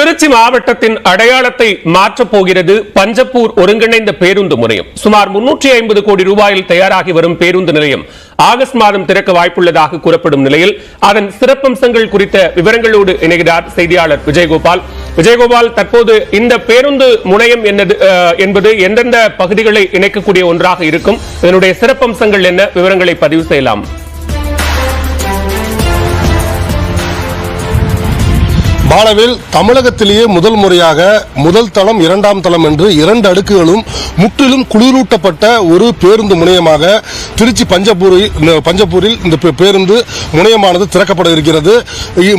திருச்சி மாவட்டத்தின் அடையாளத்தை மாற்றப் போகிறது பஞ்சப்பூர் ஒருங்கிணைந்த பேருந்து முனையம். சுமார் 350 கோடி ரூபாயில் தயாராகி வரும் பேருந்து நிலையம் ஆகஸ்ட் மாதம் திறக்க வாய்ப்புள்ளதாக கூறப்படும் நிலையில் அதன் சிறப்பம்சங்கள் குறித்த விவரங்களோடு இணைகிறார் செய்தியாளர் விஜயகோபால். விஜயகோபால், தற்போது இந்த பேருந்து முனையம் என்பது எந்தெந்த பகுதிகளை இணைக்கக்கூடிய ஒன்றாக இருக்கும்? இதனுடைய சிறப்பம்சங்கள் என்ன? விவரங்களை பதிவு செய்யலாம். பாலவேல், தமிழகத்திலேயே முதல் முறையாக முதல் தளம் இரண்டாம் தளம் என்று 2 அடுக்குகளும் முற்றிலும் குளிரூட்டப்பட்ட ஒரு பேருந்து முனையமாக திருச்சி பஞ்சப்பூரில் இந்த பேருந்து முனையமானது திறக்கப்பட இருக்கிறது.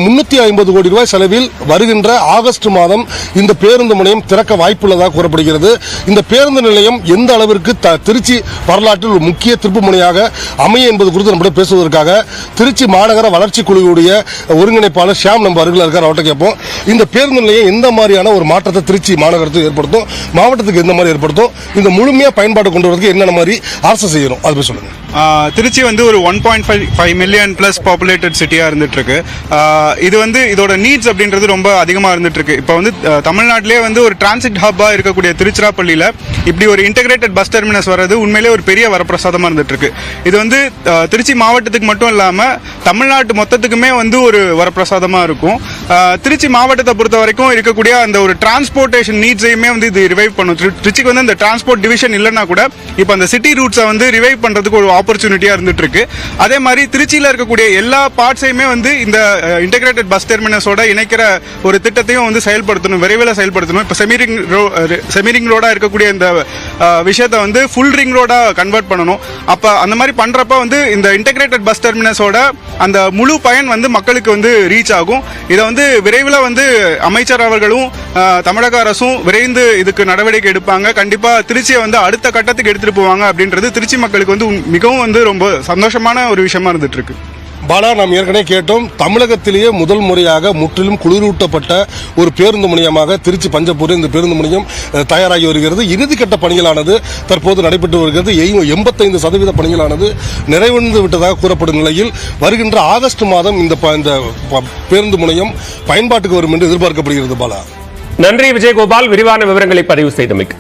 350 கோடி ரூபாய் செலவில் வருகின்ற ஆகஸ்ட் மாதம் இந்த பேருந்து முனையம் திறக்க வாய்ப்புள்ளதாக கூறப்படுகிறது. இந்த பேருந்து நிலையம் எந்த அளவிற்கு திருச்சி வரலாற்றில் ஒரு முக்கிய திருப்பு முனையாக அமையும் என்பது குறித்து நம்மிடம் பேசுவதற்காக திருச்சி மாநகர வளர்ச்சி குழுவுடைய ஒருங்கிணைப்பாளர் ஷியாம் நம்ம அருகில் இருக்கார். அவர்கிட்ட இந்த பேருந்து நிலையம் எந்த மாதிரியான ஒரு மாற்றத்தை திருச்சி மாநகரத்துக்கு ஏற்படுத்தும், மாவட்டத்துக்கு எந்த மாதிரி ஏற்படுத்தும், இந்த முழுமையா பயன்பாடு கொண்டு வரதுக்கு என்னென்ன மாதிரி அரசு செய்யணும் அதை சொல்லுங்க. திருச்சி வந்து ஒரு 1.5 மில்லியன் பிளஸ் பாப்புலேட்டட் சிட்டியா இருந்துட்டு இருக்கு. இது வந்து இதோட நீட்ஸ் அப்படின்றது ரொம்ப அதிகமா இருந்துட்டு இருக்கு. இப்போ வந்து தமிழ்நாட்டிலே வந்து ஒரு டிரான்சிட் ஹப்பா இருக்கக்கூடிய திருச்சிராப்பள்ளியில இப்படி ஒரு இன்டகிரேட்டட் பஸ் டெர்மினஸ் வர்றது உண்மையிலே ஒரு பெரிய வரப்பிரசாதமா இருந்துட்டு இருக்கு. இது வந்து திருச்சி மாவட்டத்துக்கு மட்டும் இல்லாம தமிழ்நாட்டு மொத்தத்துக்குமே வந்து ஒரு வரப்பிரசாதமா இருக்கும். திருச்சி மாவட்டத்தை பொறுத்த வரைக்கும் இருக்கக்கூடிய அந்த ஒரு டிரான்ஸ்போர்ட்டேஷன் நீட்ஸையுமே வந்து இது ரிவைவ் பண்ணும். திருச்சிக்கு வந்து அந்த டிரான்ஸ்போர்ட் டிவிஷன் இல்லைன்னா கூட இப்போ அந்த சிட்டி ரூட்ஸை வந்து ரிவைவ் பண்றதுக்கு ஒரு ஆப்பர்ச்சுனிட்டியா இருந்துட்டு இருக்கு. அதே மாதிரி திருச்சியில இருக்கக்கூடிய எல்லா பார்ட்ஸையுமே வந்து இந்த இன்டகிரேட்டட் பஸ் டெர்மினஸோட இணைக்கிற ஒரு திட்டத்தையும் வந்து செயல்படுத்தணும், விரைவில் செயல்படுத்தணும். இப்போ செமி ரிங் ரோடா இருக்கக்கூடிய இந்த விஷயத்தை வந்து ஃபுல் ரிங் ரோடா கன்வெர்ட் பண்ணணும். அப்ப அந்த மாதிரி பண்றப்ப வந்து இந்த இன்டகிரேட்டட் பஸ் டெர்மினஸோட அந்த முழு பயன் வந்து மக்களுக்கு வந்து ரீச் ஆகும். இதை வந்து விரைவில் வந்து அமைச்சர் அவர்களும் தமிழக அரசும் விரைந்து இதுக்கு நடவடிக்கை எடுப்பாங்க. கண்டிப்பா திருச்சியை வந்து அடுத்த கட்டத்துக்கு எடுத்துட்டு போவாங்க அப்படின்றது திருச்சி மக்களுக்கு வந்து மிகவும் வந்து ரொம்ப சந்தோஷமான ஒரு விஷயமா இருந்துட்டு இருக்கு. பாலா, நாம் ஏற்கனவே கேட்டோம், தமிழகத்திலேயே முதல் முறையாக முற்றிலும் குளிரூட்டப்பட்ட ஒரு பேருந்து முனையமாக திருச்சி பஞ்சப்பூரில் இந்த பேருந்து முனையம் தயாராகி வருகிறது. இறுதிக்கட்ட பணிகளானது தற்போது நடைபெற்று வருகிறது. 85% பணிகளானது நிறைவடைந்து விட்டதாக கூறப்படும் நிலையில் வருகின்ற ஆகஸ்ட் மாதம் இந்த பேருந்து முனையம் பயன்பாட்டுக்கு வரும் என்று எதிர்பார்க்கப்படுகிறது. பாலா, நன்றி விஜயகோபால், விரிவான விவரங்களை பதிவு செய்தமைக்கு.